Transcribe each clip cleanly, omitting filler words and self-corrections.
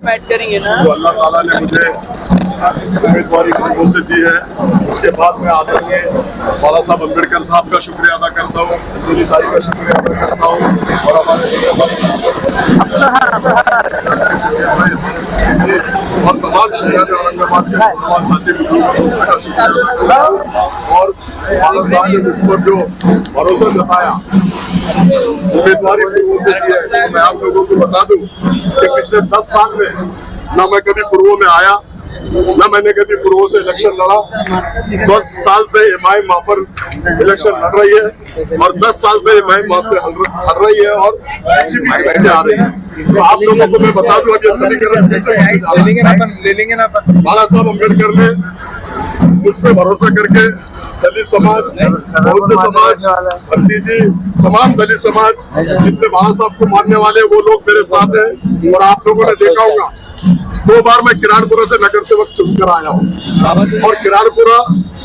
Match करेंगे ना। जो अल्लाह ताला ने मुझे उम्मीदवारी से दी है, उसके बाद मैं आदरणीय बाला साहब अम्बेडकर साहब का शुक्रिया अदा करता हूँ, अंजलि ताई का शुक्रिया अदा करता हूँ और हमारे और तमाम शहर औरंगाबाद के तमाम साथी दोस्तों का शुक्रिया अदा करता हूँ। और बाला साहब ने मुझ पर जो भरोसा जताया उम्मीदवारी से दी है, तो मैं आप लोगों को बता दूं कि पिछले 10 साल में ना मैं कभी पूर्व में आया, ना मैंने कभी पूर्व से इलेक्शन लड़ा। 10 साल से इमाम वहाँ पर इलेक्शन लड़ रही है और 10 साल से इमाम वहाँ से हट रही है और बीजेपी आ रही है। तो आप लोगों को मैं बता दूं कि समीकरण कैसे ले लेंगे ना। बाला साहब अम्बेडकर ने मुझ पर भरोसा करके दलित समाज, बौद्ध समाज, भतीजी, तमाम दलित समाज जितने बाला साहब को मानने वाले वो लोग मेरे साथ हैं। और आप लोगों ने देखा होगा 2 बार मैं किराड़पुरा से नगर सेवक चुनकर आया हूँ और किराड़पुरा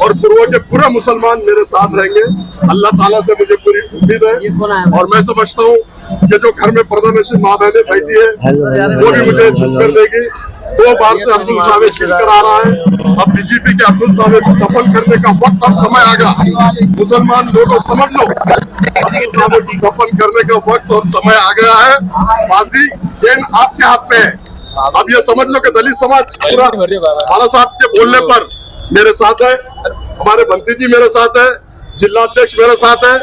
और पूर्व के पूरे मुसलमान मेरे साथ रहेंगे। अल्लाह ताला से मुझे पूरी उम्मीद है और मैं समझता हूँ कि जो घर में पर्दानशीन माँ बहनें बैठी है वो भी मुझे चुनकर देगी। 2 बार से अब्दुल सावेद चुनकर आ रहा है। अब बीजेपी के अब्दुल सावेद को दफन करने का वक्त और समय आ गया। मुसलमान लोगों समझ लो, अब्दुल सावेद को दफन करने का वक्त और समय आ गया है। बाजी गेंद आपके हाथ में है। अब ये समझ लो कि दलित समाज पूरा बाला साहब के बोलने पर मेरे साथ है, हमारे बंती जी मेरे साथ है, जिला अध्यक्ष मेरे साथ है,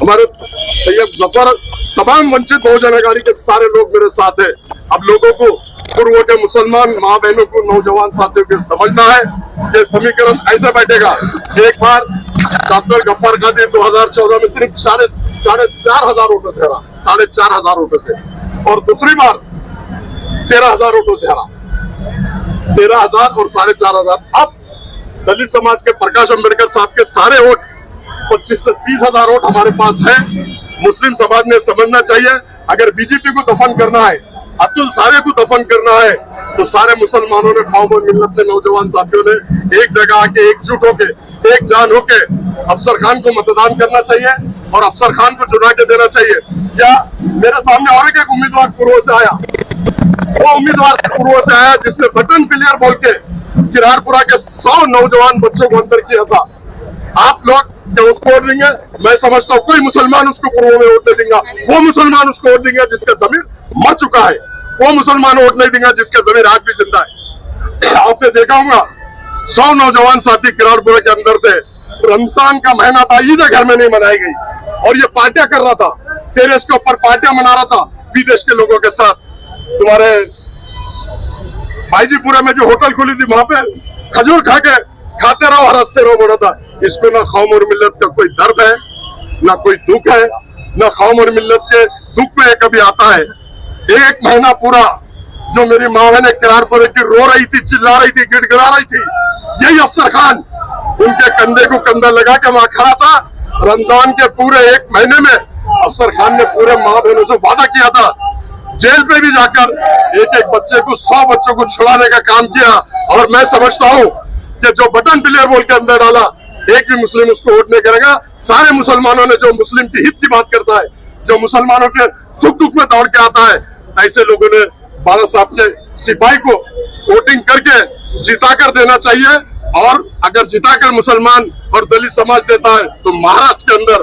हमारे तैयब जफर, तमाम वंचित बहुजन अघाड़ी के सारे लोग मेरे साथ है। अब लोगों को पूर्व के मुसलमान माँ बहनों को, नौजवान साथियों को समझना है कि समीकरण ऐसे बैठेगा। एक बार डॉक्टर गफ्फार कादिर 2014 में सिर्फ 4,500 वोटों से हरा, 4,500 वोटों से, और दूसरी बार 13,000 वोटों से हरा, 13,000 और 4,500। अब दलित समाज के प्रकाश अम्बेडकर साहब के सारे वोट 25 से 30,000 वोट हमारे पास है। मुस्लिम समाज ने समझना चाहिए, अगर बीजेपी को दफन करना है, अब्दुल सावेद को दफन करना है, तो सारे मुसलमानों ने, कौम और मिल्लत के नौजवान साथियों ने एक जगह आके, एकजुट होके, एक जान होके अफसर खान को मतदान करना चाहिए और अफसर खान को चुना के देना चाहिए। या मेरे सामने और एक उम्मीदवार पूर्व से आया, वो उम्मीदवार पूर्व से आया जिसने बटन प्लेयर बोल के किराड़पुरा के 100 नौजवान बच्चों को अंदर किया था। आप लोग क्या उसको वोट देंगे? मैं समझता हूँ कोई मुसलमान उसको पूर्व में वोट नहीं देगा। वो मुसलमान उसको वोट देंगे जिसका जमीर मर चुका है, वो मुसलमान वोट नहीं देगा जिसका जमीर आज भी जिंदा है। आपने देखा होगा 100 नौजवान साथी किराड़पुरा के अंदर थे, रमजान का महीना था, ईद घर में नहीं मनाई गई और ये पार्टियां कर रहा था, टेरेस के ऊपर पार्टियां मना रहा था विदेश के लोगों के साथ। तुम्हारे भाईजीपुरा में जो होटल खुली थी वहां पे खजूर खा के खाते रहो, हंसते रहो बोला था। इसको ना कौम और मिल्लत का कोई दर्द है, ना कोई दुख है, ना कौम और मिल्लत के दुख में कभी आता है। 1 महीना पूरा जो मेरी माँ बहने किराड़पुरे की रो रही थी, चिल्ला रही थी, गिड़गिड़ा रही थी, यही अफसर खान उनके कंधे को कंधा लगा के वहां खड़ा था। रमजान के पूरे 1 महीने में अफसर खान ने पूरे माँ बहनों से वादा किया था, जेल पे भी जाकर एक बच्चे को, 100 बच्चों को छुड़ाने का काम किया। और मैं समझता हूँ कि जो बटन प्लेयर बोल के अंदर डाला, एक भी मुस्लिम उसको वोट नहीं करेगा। सारे मुसलमानों ने, जो मुस्लिम की हित की बात करता है, जो मुसलमानों के सुख दुख में दौड़ के आता है, ऐसे लोगों ने बाला साहब से सिपाही को वोटिंग करके जिता कर देना चाहिए। और अगर जिताकर मुसलमान और दलित समाज देता है तो महाराष्ट्र के अंदर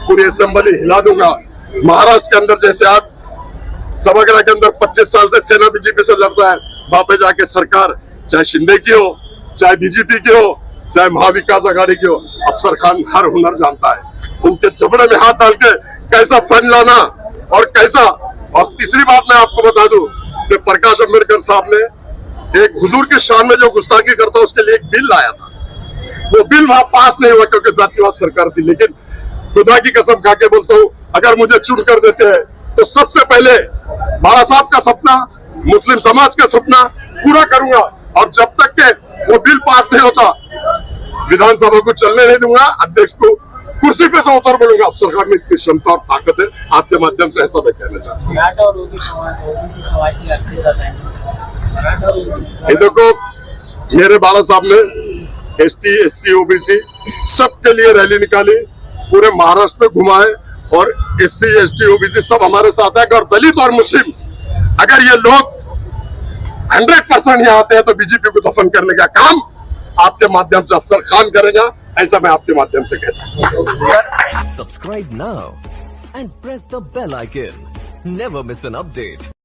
पूरी असेंबली हिला दूंगा। महाराष्ट्र के अंदर जैसे आज सभागृह के अंदर 25 साल से सेना बीजेपी से लड़ रहा है, वहां पे जाके सरकार चाहे शिंदे की हो, चाहे बीजेपी की हो, चाहे महाविकास आघाड़ी की हो, अफसर खान हर हुनर जानता है। उनके जबड़े में हाथ डाल के कैसा फंड लाना और कैसा। और तीसरी बात मैं आपको बता दूं कि प्रकाश अम्बेडकर साहब ने एक हुजूर के शान में जो गुस्ताखी करता उसके लिए एक बिल लाया था। वो बिल वहां पास नहीं हुआ क्योंकि जातिवाद सरकार थी। लेकिन खुदा की कसम खा के बोलता हूँ, अगर मुझे चुन कर देते हैं तो सबसे पहले बाला साहब का सपना, मुस्लिम समाज का सपना पूरा करूंगा। और जब तक के वो बिल पास नहीं होता, विधानसभा को चलने नहीं दूंगा, अध्यक्ष को कुर्सी पे से उतर बोलूंगा। अफसर खान में इतनी क्षमता और ताकत है, आपके माध्यम से ऐसा मैं कहना चाहता हूँ। देखो, मेरे बाला साहब ने ST, SC, OBC सबके लिए रैली निकाली, पूरे महाराष्ट्र में घुमाए और SC, ST, OBC सब हमारे साथ है। और दलित और मुस्लिम, अगर ये लोग 100% यहाँ आते हैं तो बीजेपी को दफन करने का काम आपके माध्यम से अफसर खान करेगा, ऐसा मैं आपके माध्यम से कहता हूँ। Subscribe now and press the bell icon. Never miss an update.